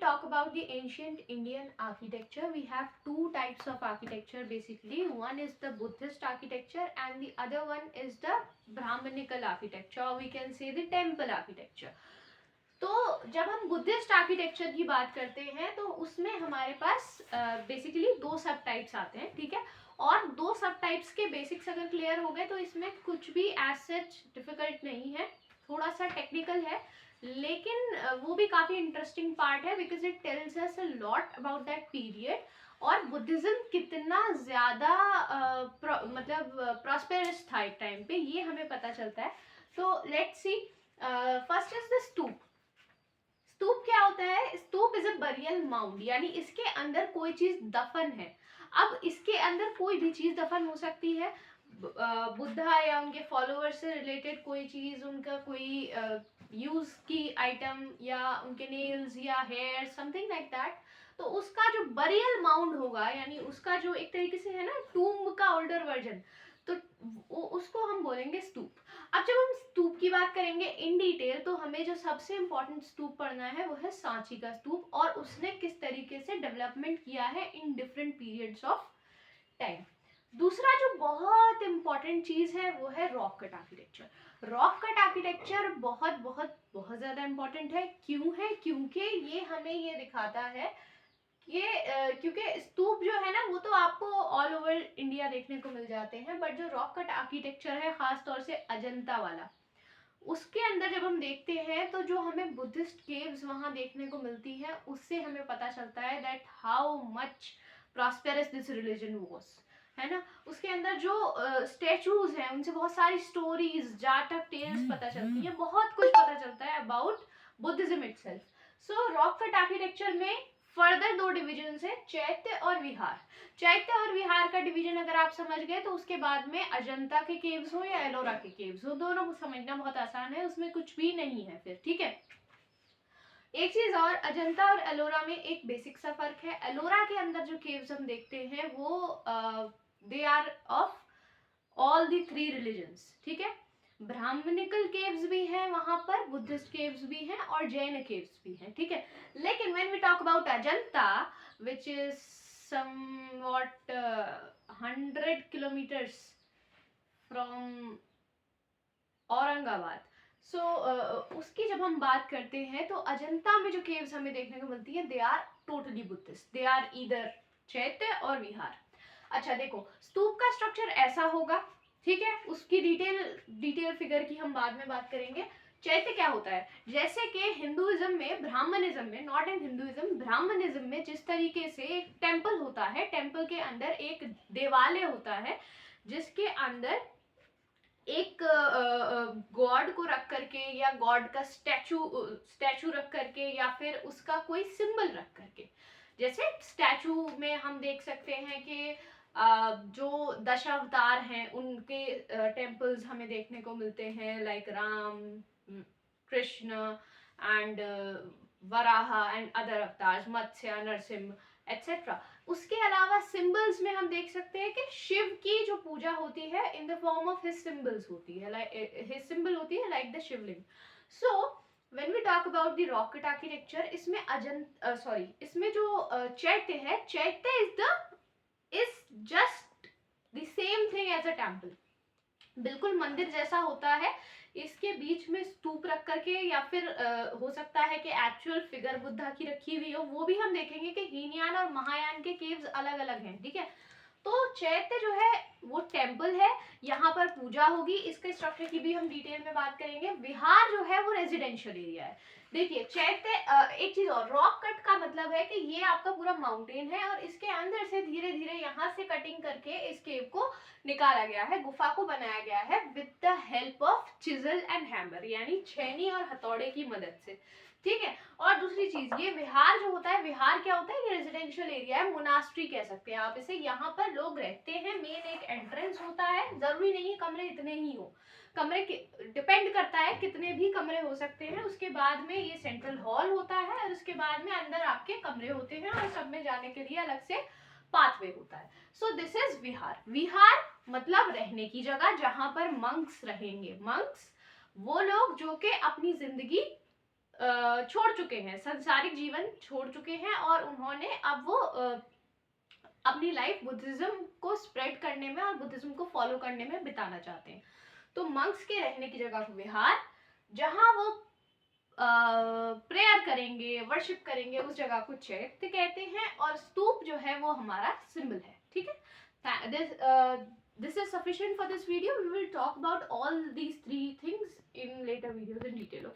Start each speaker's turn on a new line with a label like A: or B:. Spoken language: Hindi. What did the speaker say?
A: talk about the ancient Indian architecture, we have two types of architecture basically. One is the Buddhist architecture and the other one is the Brahmanical architecture, or we can say the temple architecture. तो जब हम बुद्धिस्ट आर्किटेक्चर की बात करते हैं तो उसमें हमारे पास बेसिकली दो सब टाइप्स आते हैं, ठीक है. और दो सब टाइप्स के बेसिक्स अगर क्लियर हो गए तो इसमें कुछ भी एज सच डिफिकल्ट नहीं है, थोड़ा सा टेक्निकल है लेकिन वो भी काफ़ी इंटरेस्टिंग पार्ट है because it tells us a lot about that period और बुद्धिज़्म कितना ज़्यादा मतलब प्रॉस्पेरस था एक टाइम पे, ये हमें पता चलता है. तो let's see, first is the stupa. Stupa क्या होता है? Stupa is a burial mound, यानी इसके अंदर कोई चीज दफन है. अब इसके अंदर कोई भी चीज दफन हो सकती है, बुद्धा या उनके फॉलोअर्स से रिलेटेड कोई चीज, उनका कोई यूज की आइटम या उनके नेल्स या हेयर, समथिंग लाइक दैट. तो उसका जो बरियल माउंड होगा, यानी उसका जो एक तरीके से है ना टूम्ब का ओल्डर वर्जन, तो उसको हम बोलेंगे स्तूप. अब जब हम स्तूप की बात करेंगे इन डिटेल तो हमें जो सबसे इम्पोर्टेंट स्तूप पढ़ना है वो है सांची का स्तूप, और उसने किस तरीके से डेवलपमेंट किया है in different periods of time. दूसरा जो बहुत इम्पॉर्टेंट चीज़ है वो है rock cut architecture. Rock cut architecture बहुत बहुत बहुत ज़्यादा इम्पॉर्टेंट है. क्यों है? क्योंकि ये हमें ये दिखाता है ये क्योंकि स्तूप जो है ना वो तो आपको ऑल ओवर इंडिया देखने को मिल जाते हैं, बट जो रॉक कट आर्किटेक्चर है खास तौर से अजंता वाला, उसके अंदर जब हम देखते हैं तो जो हमें बुद्धिस्ट केव्स वहाँ देखने को मिलती है उससे हमें पता चलता है that how much prosperous this religion was, है ना. उसके अंदर जो स्टैचूज हैं उनसे बहुत सारी स्टोरीज, जाटक टेल्स पता चलती है, बहुत कुछ पता चलता है about Buddhism itself. So rock cut architecture में फर्दर दो डिविजन है, चैत्य और विहार. चैत्य और विहार का डिवीजन अगर आप समझ गए तो उसके बाद में अजंता के केव्स हो या एलोरा के केव्स हो, दोनों को समझना बहुत आसान है, उसमें कुछ भी नहीं है फिर, ठीक है. एक चीज और, अजंता और एलोरा में एक बेसिक सा फर्क है. एलोरा के अंदर जो केव्स हम देखते हैं वो they are of all the three religions, ठीक है. ब्राह्मणिकल केव्स भी हैं वहां पर, बुद्धिस्ट केव्स भी हैं और जैन केव्स भी हैं, ठीक है. लेकिन when we talk about Ajanta which is somewhat 100 kilometres from Aurangabad, so उसकी जब हम बात करते हैं तो अजंता में जो केव्स हमें देखने को मिलती है they are totally Buddhist, they are either chaitya और विहार. अच्छा देखो, स्तूप का स्ट्रक्चर ऐसा होगा, ठीक है. उसकी डिटेल फिगर की हम बाद में बात करेंगे. चैत्य क्या होता है? जैसे कि हिंदुइज्म में, ब्राह्मणिज्म में, नॉट इन हिंदुइज्म, ब्राह्मणिज्म में जिस तरीके से एक टेम्पल होता है, टेम्पल के अंदर एक देवालय होता है जिसके अंदर एक गॉड को रख करके या गॉड का स्टैचू रख करके या फिर उसका कोई सिंबल रख करके, जैसे स्टैचू में हम देख सकते हैं कि जो दशावतार हैं उनके टेम्पल्स हमें देखने को मिलते हैं, like Ram, Krishna and Varaha and other avatars, Matsya, Narasimha etcetera. उसके अलावा सिंबल्स में हम देख सकते हैं कि शिव की जो पूजा होती है in the form of his symbols होती है, लाइक हिज सिंबल होती है like the Shivling. So when we talk about the rock cut architecture, इसमें इसमें जो चैत्य है, chaitya is just the same thing as a temple, बिल्कुल मंदिर जैसा होता है. इसके बीच में स्तूप रख करके या फिर हो सकता है कि एक्चुअल फिगर बुद्धा की रखी हुई हो, वो भी हम देखेंगे कि हीनयान और महायान के केव्स अलग अलग हैं, ठीक है. तो चैत्य जो है वो टेम्पल है, यहाँ पर पूजा होगी, इसके स्ट्रक्चर की भी हम डिटेल में बात करेंगे. विहार जो है वो रेजिडेंशियल एरिया है. देखिए चैत्य, एक चीज और, रॉक कट का मतलब है कि ये आपका पूरा माउंटेन है और इसके अंदर से धीरे धीरे यहाँ से कटिंग करके इस केव को निकाला गया है, गुफा को बनाया गया है with the help of chisel and hammer, यानी छेनी और हथौड़े की मदद से, ठीक है. और दूसरी चीज, ये विहार जो होता है, विहार क्या होता है? ये रेजिडेंशियल एरिया है, मोनास्ट्री कह सकते हैं आप इसे. यहाँ पर लोग रहते हैं, मेन एक एंट्रेंस होता है, जरूरी नहीं है कमरे इतने ही हो, कमरे डिपेंड करता है कितने भी कमरे हो सकते हैं. उसके बाद में ये सेंट्रल हॉल होता है और उसके बाद में अंदर आपके कमरे होते हैं और सब में जाने के लिए अलग से पाथवे होता है. सो दिस इज विहार. विहार मतलब रहने की जगह, जहां पर मंक्स रहेंगे. मंक्स वो लोग जो कि अपनी जिंदगी छोड़ चुके हैं, संसारिक जीवन छोड़ चुके हैं और उन्होंने अब वो अपनी लाइफ बुद्धिज्म को स्प्रेड करने में और बुद्धिज्म को फॉलो करने में बिताना चाहते हैं। तो मंक्स के रहने की जगह को विहार, जहाँ वो प्रेयर करेंगे, वर्शिप करेंगे, उस जगह को चैत्य कहते हैं और स्तूप जो है वो हमारा सिंबल है। ठीक है, this is sufficient for this video. We will talk about all these three things in later videos in detail. Okay.